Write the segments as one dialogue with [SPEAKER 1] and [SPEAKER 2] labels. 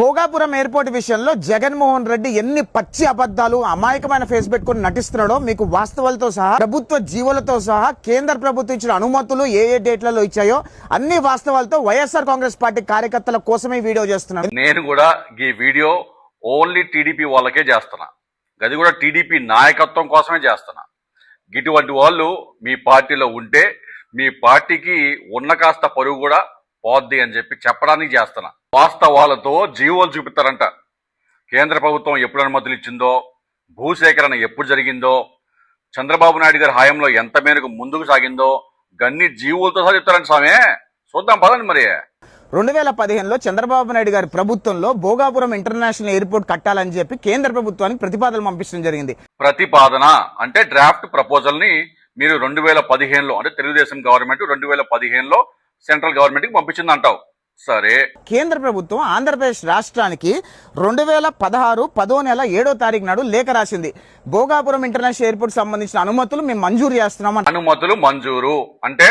[SPEAKER 1] Bhogapuram airport విషయంలో జగన్మోహన్ రెడ్డి ఎన్ని పచ్చి అబద్ధాలు అమాయకమైన ఫేస్ పెట్టుకుని నటిస్తున్నాడో మీకు వాస్తవాలతో సహా ప్రభుత్వ జీవోలతో సహా కేంద్ర ప్రభుత్వం ఇచ్చిన అనుమతులు ఏ డేట్లలో ఇచ్చాయో అన్ని వాస్తవాలతో వైఎస్ఆర్ కాంగ్రెస్ పార్టీ కార్యకర్తల కోసమే వీడియో చేస్తున్నాను.
[SPEAKER 2] నేను కూడా ఈ వీడియో ఓన్లీ టీడీపీ వాళ్ళకే చేస్తున్నా, అది కూడా టీడీపీ నాయకత్వం కోసమే చేస్తున్నా. ఇటువంటి వాళ్ళు మీ పార్టీలో ఉంటే మీ పార్టీకి ఉన్న కాస్త పరువు కూడా పోద్ది అని చెప్పడానికి చేస్తున్నా. వాస్తవాలతో జీవోలు చూపిస్తారంట. కేంద్ర ప్రభుత్వం ఎప్పుడు అనుమతులు ఇచ్చిందో, భూసేకరణ ఎప్పుడు జరిగిందో, చంద్రబాబు నాయుడు గారి హయాంలో ఎంత మేరకు ముందుకు సాగిందో గన్ని జీవోలతో సహా చెప్తారంట. స్వామి చూద్దాం పదండి. మరి
[SPEAKER 1] 2015లో చంద్రబాబు నాయుడు గారి ప్రభుత్వంలో భోగాపురం ఇంటర్నేషనల్ ఎయిర్పోర్ట్ కట్టాలని చెప్పి కేంద్ర ప్రభుత్వానికి ప్రతిపాదనలు పంపించడం జరిగింది.
[SPEAKER 2] ప్రతిపాదన అంటే డ్రాఫ్ట్ ప్రపోజల్ ని మీరు 2015లో అంటే తెలుగుదేశం గవర్నమెంట్ 2015లో సెంట్రల్ గవర్నమెంట్ కి పంపించింది అంటావు. సరే,
[SPEAKER 1] కేంద్ర ప్రభుత్వం ఆంధ్రప్రదేశ్ రాష్ట్రానికి 2016 10వ నెల 7వ తారీఖు నాడు లేఖ రాసింది. భోగాపురం ఇంటర్నేషనల్ ఎయిర్పోర్ట్ సంబంధించిన అనుమతులు మేము మంజూరు చేస్తున్నాం.
[SPEAKER 2] అనుమతులు మంజూరు అంటే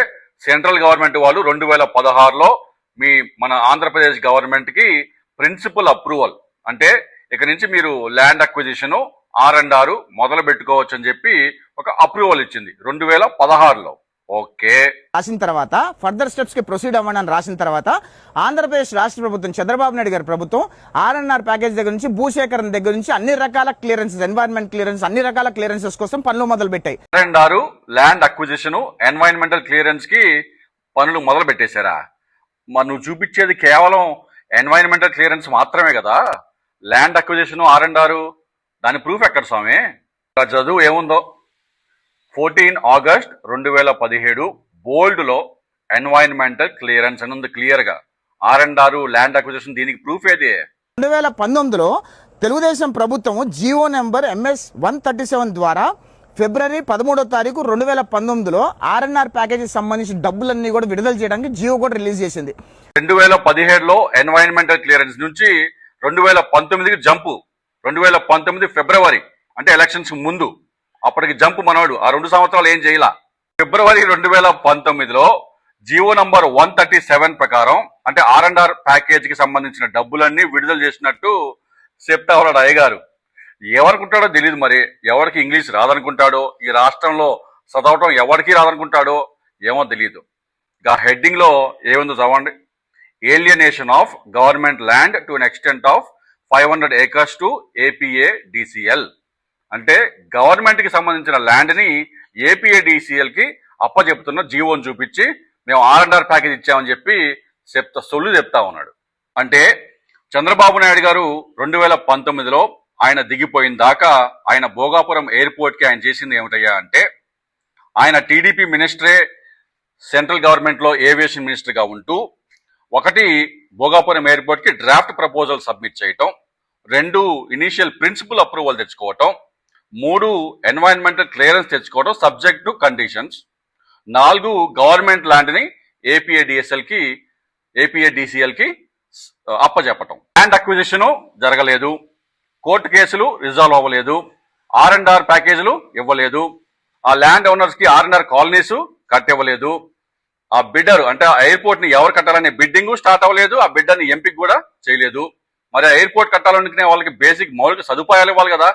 [SPEAKER 2] సెంట్రల్ గవర్నమెంట్ వాళ్ళు 2016లో మన ఆంధ్రప్రదేశ్ గవర్నమెంట్ కి ప్రిన్సిపల్ అప్రూవల్ అంటే ఇక నుంచి మీరు ల్యాండ్ అక్విజిషన్ R&R మొదలు పెట్టుకోవచ్చు అని చెప్పి ఒక అప్రూవల్ ఇచ్చింది 2016లో. ఓకే,
[SPEAKER 1] రాసిన తర్వాత ఫర్దర్ స్టెప్స్ కి ప్రొసీడ్ అవ్వండి అని రాసిన తర్వాత ఆంధ్రప్రదేశ్ రాష్ట్ర ప్రభుత్వం చంద్రబాబు నాయుడు గారి ప్రభుత్వం R&R ప్యాకేజ్ దగ్గర నుంచి భూసేకరణ దగ్గర నుంచి అన్ని రకాల క్లియరెన్సెస్, ఎన్వైరన్మెంట్ క్లియరెన్స్, అన్ని రకాల క్లియరెన్సెస్ కోసం పనులు మొదలు పెట్టాయి.
[SPEAKER 2] R&R land acquisition environmental clearance కి పనులు మొదలు పెట్టేశారా? మరి నువ్వు చూపించేది కేవలం ఎన్వైరన్మెంటల్ క్లియరెన్స్ మాత్రమే కదా. ల్యాండ్ అక్విజిషన్ R&R దాని ప్రూఫ్ ఎక్కడ స్వామి? చదువు ఏముందో 14 ఆగస్ట్ 2017 బోల్డ్ లో ఎన్వైరన్మెంటల్ క్లియరెన్స్ అని ఉంది క్లియర్ గా. R&R ల్యాండ్ అక్విజిషన్ దీనికి ప్రూఫ్ ఏది?
[SPEAKER 1] 2019లో తెలుగుదేశం ప్రభుత్వం జియో నెంబర్ MS 137 ద్వారా ఫిబ్రవరి 13వ తారీఖు 2019లో R&R ప్యాకేజీ సంబంధించిన డబ్బులన్నీ కూడా విడుదల చేయడానికి జియో కూడా రిలీజ్ చేసింది.
[SPEAKER 2] 2017లో ఎన్వైరన్మెంటల్ క్లియరెన్స్ నుంచి 2019కి జంపు. 2019 ఫిబ్రవరి అంటే ఎలక్షన్స్ ముందు, అప్పటికి జంప్ మనవాడు. ఆ 2 సంవత్సరాలు ఏం చేయాల. ఫిబ్రవరి 2019లో జియో నంబర్ 137 ప్రకారం అంటే R&R ప్యాకేజ్ కి సంబంధించిన డబ్బులన్నీ విడుదల చేసినట్టు చెప్తా ఉన్నాడు అయ్యగారు. ఎవరుకుంటాడో తెలియదు, మరి ఎవరికి ఇంగ్లీష్ రాదనుకుంటాడో, ఈ రాష్ట్రంలో చదవటం ఎవరికి రాదనుకుంటాడో ఏమో తెలియదు. ఆ హెడ్డింగ్ లో ఏముందో చదవండి. Alienation of government land to an extent of 500 acres to APADCL అంటే గవర్నమెంట్ కి సంబంధించిన ల్యాండ్ ని APADCL కి అప్పచెప్తున్న జీవోని చూపించి మేము R&R ప్యాకేజ్ ఇచ్చామని చెప్పి సొల్లు చెప్తా ఉన్నాడు. అంటే చంద్రబాబు నాయుడు గారు 2019లో ఆయన దిగిపోయిన దాకా ఆయన భోగాపురం ఎయిర్పోర్ట్ కి ఆయన చేసింది ఏమిటయ్యా అంటే, ఆయన టీడీపీ మినిస్టరే సెంట్రల్ గవర్నమెంట్ లో ఏవియేషన్ మినిస్టర్ గా ఉంటూ 1 భోగాపురం ఎయిర్పోర్ట్ కి డ్రాఫ్ట్ ప్రపోజల్ సబ్మిట్ చేయటం, 2 ఇనీషియల్ ప్రిన్సిపల్ అప్రూవల్ తెచ్చుకోవటం, 3 ఎన్వైరన్మెంటల్ క్లియరెన్స్ తెచ్చుకోవడం subject to conditions, 4 government land ని APADCL కి అప్పచెప్పటం. ల్యాండ్ అక్విజిషన్ జరగలేదు, కోర్టు కేసులు రిజాల్వ్ అవ్వలేదు, R&R ప్యాకేజీలు ఇవ్వలేదు, ఆ ల్యాండ్ ఓనర్స్ కి R&R కాలనీస్ కట్టివ్వలేదు, ఆ బిడ్డర్ అంటే ఆ ఎయిర్పోర్ట్ ని ఎవరు కట్టాలనే బిడ్డింగ్ స్టార్ట్ అవ్వలేదు, ఆ బిడ్డర్ని ఎంపిక కూడా చేయలేదు. మరి ఆ ఎయిర్పోర్ట్ కట్టాలనుకునే వాళ్ళకి బేసిక్ మౌలిక సదుపాయాలు ఇవ్వాలి కదా,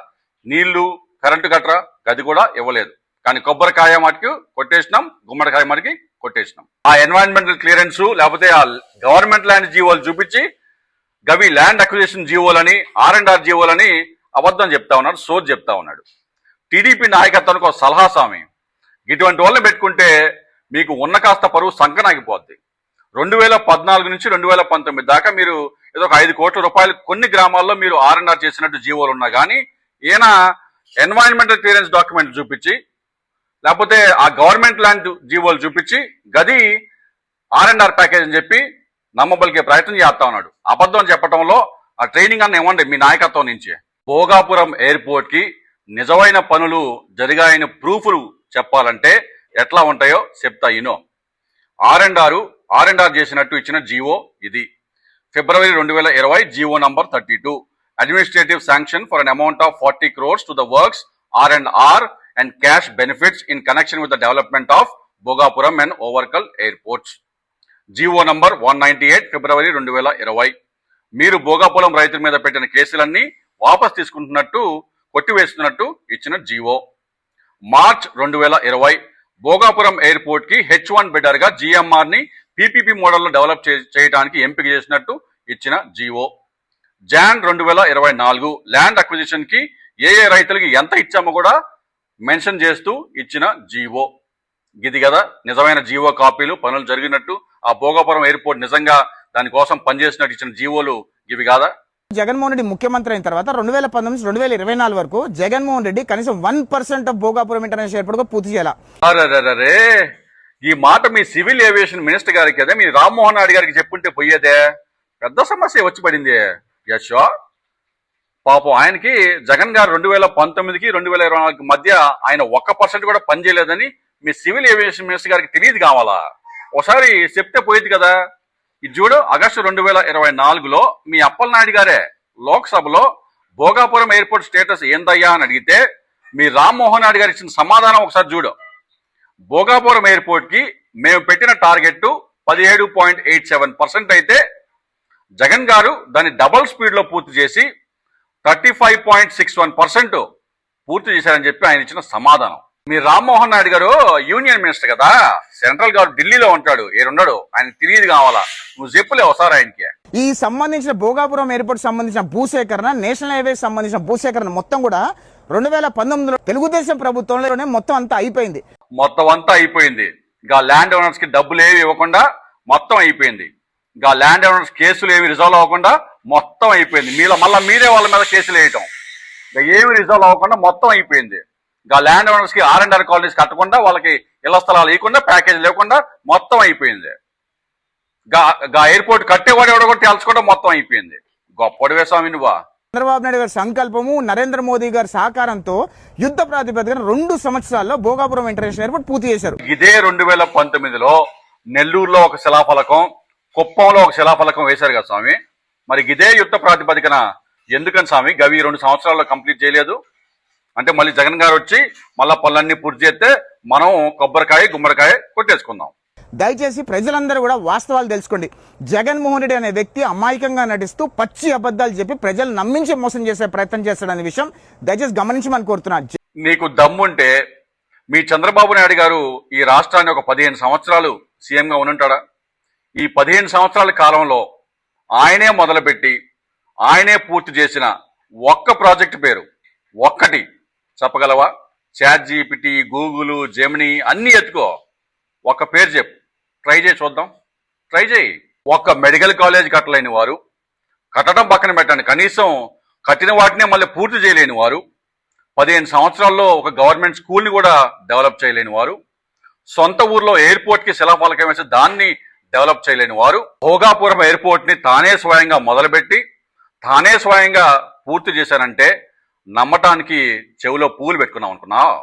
[SPEAKER 2] నీళ్లు కరెంటు కట్టరా, గది కూడా ఇవ్వలేదు. కానీ కొబ్బరికాయ మటుకు కొట్టేసినాం, గుమ్మడికాయ మటుకి కొట్టేసినాం. ఆ ఎన్వైరన్మెంటల్ క్లియరెన్స్ లేకపోతే ఆ గవర్నమెంట్ ల్యాండ్ జీవోలు చూపించి గవి ల్యాండ్ అక్విజిషన్ జీవోలని R&R జీవోలని అబద్ధం చెప్తా ఉన్నాడు, సోది చెప్తా ఉన్నాడు. టీడీపీ నాయకత్వానికి ఒక సలహా స్వామి, ఇటువంటి వాళ్ళని పెట్టుకుంటే మీకు ఉన్న కాస్త పరువు సంకనాగిపోద్ది. 2014 నుంచి 2019 దాకా మీరు ఏదో ఒక 5 కోట్ల రూపాయలు కొన్ని గ్రామాల్లో మీరు R&R చేసినట్టు జీవోలు ఉన్నా కానీ ఈయన ఎన్వైరన్మెంటల్ క్లియరెన్స్ డాక్యుమెంట్ చూపించి లేకపోతే ఆ గవర్నమెంట్ ల్యాండ్ జీవోలు చూపించి గది R&R ప్యాకేజ్ అని చెప్పి నమ్మబలికే ప్రయత్నం చేస్తా ఉన్నాడు. అబద్ధం చెప్పడంలో ఆ ట్రైనింగ్ అన్న ఇవ్వండి మీ నాయకత్వం నుంచి. భోగాపురం ఎయిర్పోర్ట్ కి నిజమైన పనులు జరిగాయని ప్రూఫ్లు చెప్పాలంటే ఎట్లా ఉంటాయో చెప్తా ఇనో. R&R చేసినట్టు ఇచ్చిన జీవో ఇది. ఫిబ్రవరి 2020 GO number 32 administrative sanction for an amount of 40 crores to the works R&R and cash benefits in connection with the development of Bhogapuram and Overkal airports. GO number 198 ఫిబ్రవరి 2020 మీరు భోగాపురం రైతుల మీద పెట్టిన కేసులన్నీ వాపస్ తీసుకుంటున్నట్టు కొట్టివేస్తున్నట్టు ఇచ్చిన జీవో. మార్చ్ 2020 భోగాపురం ఎయిర్పోర్ట్ కి H1 bidder గా GMR ని PPP మోడల్లో డెవలప్ చేయడానికి ఎంపిక చేసినట్టు ఇచ్చిన జీవో. జాన్ 2024 ల్యాండ్ అక్విజిషన్ కి ఏ రైతులకి ఎంత ఇచ్చామో కూడా మెన్షన్ చేస్తూ ఇచ్చిన జీవో. ఇది కదా నిజమైన జీవో కాపీలు, పనులు జరిగినట్టు, ఆ భోగాపురం ఎయిర్పోర్ట్ నిజంగా దానికోసం పనిచేసినట్టు ఇచ్చిన జీవోలు ఇవి కాదా?
[SPEAKER 1] జగన్మోహన్ రెడ్డి ముఖ్యమంత్రి అయిన తర్వాత 2019 నుంచి 2024 వరకు జగన్మోహన్ రెడ్డి కనీసం 1% ఆఫ్ భోగాపురం ఇంటర్నేషనల్ ఎయిర్పోర్ట్ పూర్తి చేయాల.
[SPEAKER 2] అరే ఈ మాట మీ సివిల్ ఏవియేషన్ మినిస్టర్ గారికి అదే మీ రామ్మోహన్ నాయుడు గారికి చెప్పుంటే పోయేదే, పెద్ద సమస్య వచ్చి పడింది. యశో పాపం ఆయనకి జగన్ గారు 2019కి 2024 మధ్య ఆయన 1% కూడా పనిచేయలేదని మీ సివిల్ ఏవియేషన్ మినిస్టర్ గారికి తెలియదు కావాలా? ఒకసారి చెప్తే పోయేది కదా. ఇది చూడు, ఆగస్టు 2024లో మీ అప్పలనాయుడు గారే లోక్సభలో భోగాపురం ఎయిర్పోర్ట్ స్టేటస్ ఏందయ్యా అని అడిగితే మీ రామ్మోహన్ నాయుడు గారు ఇచ్చిన సమాధానం ఒకసారి చూడు. భోగాపురం ఎయిర్పోర్ట్ కి మేము పెట్టిన టార్గెట్ 17.87% అయితే జగన్ గారు దాన్ని డబుల్ స్పీడ్ లో పూర్తి చేసి 35.61% పూర్తి చేశారని చెప్పి ఆయన ఇచ్చిన సమాధానం. మీ రామ్మోహన్ నాయుడు గారు యూనియన్ మినిస్టర్ కదా, సెంట్రల్ గవర్నమెంట్ ఢిల్లీలో ఉంటాడు, ఏడున్నాడు, ఆయన తెలియదు కావాలా? నువ్వు చెప్పులే ఒకసారి ఆయనకి.
[SPEAKER 1] ఈ సంబంధించిన భోగాపురం ఎయిర్పోర్ట్ సంబంధించిన భూసేకరణ, నేషనల్ హైవే సంబంధించిన భూసేకరణ మొత్తం కూడా 2019లో తెలుగుదేశం ప్రభుత్వంలోనే మొత్తం అంతా అయిపోయింది.
[SPEAKER 2] మొత్తం అంతా అయిపోయింది. ఇంకా ల్యాండ్ ఓనర్స్ కి డబ్బులు ఏవి ఇవ్వకుండా మొత్తం అయిపోయింది. ఇంకా ల్యాండ్ ఓనర్స్ కేసులు ఏవి రిజాల్వ్ అవ్వకుండా మొత్తం అయిపోయింది. మళ్ళీ మీరే వాళ్ళ మీద కేసులు వేయటం, ఇంకా ఏమి రిజాల్వ్ అవ్వకుండా మొత్తం అయిపోయింది. ఇంకా ల్యాండ్ ఓనర్స్ కి R&R కాలనీస్ కట్టకుండా, వాళ్ళకి ఇళ్ల స్థలాలు ఇవ్వకుండా, ప్యాకేజ్ లేకుండా మొత్తం అయిపోయింది. ఎయిర్పోర్ట్ కట్టేవాడు ఎవడో కూడా తేల్చుకుంటే మొత్తం అయిపోయింది. గొప్పడివే స్వామి నువ్వా.
[SPEAKER 1] చంద్రబాబు నాయుడు గారి సంకల్పము, నరేంద్ర మోదీ గారి సహకారంతో యుద్ధ ప్రాతిపదికన 2 సంవత్సరాల్లో భోగాపురం ఇంటర్నేషనల్ ఎయిర్పోర్ట్ పూర్తి చేశారు.
[SPEAKER 2] ఇదే 2019లో నెల్లూరులో ఒక శిలాఫలకం, కుప్పంలో ఒక శిలాఫలకం వేశారు కదా స్వామి. మరి ఇదే యుద్ధ ప్రాతిపదికన ఎందుకని స్వామి గవి 2 సంవత్సరాల్లో కంప్లీట్ చేయలేదు? అంటే మళ్ళీ జగన్ గారు వచ్చి మళ్ళా పనులన్నీ పూర్తి చేస్తే మనం కొబ్బరికాయ గుమ్మడికాయ కొట్టేసుకుందాం.
[SPEAKER 1] దయచేసి ప్రజలందరూ కూడా వాస్తవాలు తెలుసుకోండి. జగన్మోహన్ రెడ్డి అనే వ్యక్తి అమాయకంగా నటిస్తూ పచ్చి అబద్ధాలు చెప్పి ప్రజలు నమ్మించి మోసం చేసే ప్రయత్నం చేస్తాడనే విషయం దయచేసి గమనించమని కోరుతున్నాను.
[SPEAKER 2] నీకు దమ్ముంటే మీ చంద్రబాబు నాయుడు గారు ఈ రాష్ట్రాన్ని ఒక 15 సంవత్సరాలు సీఎంగా ఉండుంటాడా? ఈ 15 సంవత్సరాల కాలంలో ఆయనే మొదలుపెట్టి ఆయనే పూర్తి చేసిన ఒక్క ప్రాజెక్టు పేరు ఒక్కటి చెప్పగలవా? ChatGPT, గూగుల్, జెమినీ అన్ని ఎత్తుకో, ఒక్క పేరు చెప్పు, ట్రై చేసి చూద్దాం. ట్రై చేయి. ఒక్క మెడికల్ కాలేజ్ కట్టలేని వారు, కట్టడం పక్కన పెట్టండి, కనీసం కట్టిన వాటినే మళ్ళీ పూర్తి చేయలేని వారు, 15 సంవత్సరాల్లో ఒక గవర్నమెంట్ స్కూల్ని కూడా డెవలప్ చేయలేని వారు, సొంత ఊర్లో ఎయిర్పోర్ట్ కి శిలాఫలకం వేసి దాన్ని డెవలప్ చేయలేని వారు, భోగాపురం ఎయిర్పోర్ట్ ని తానే స్వయంగా మొదలుపెట్టి తానే స్వయంగా పూర్తి చేశారంటే నమ్మటానికి చెవిలో పూలు పెట్టుకున్నాం అనుకున్నావు.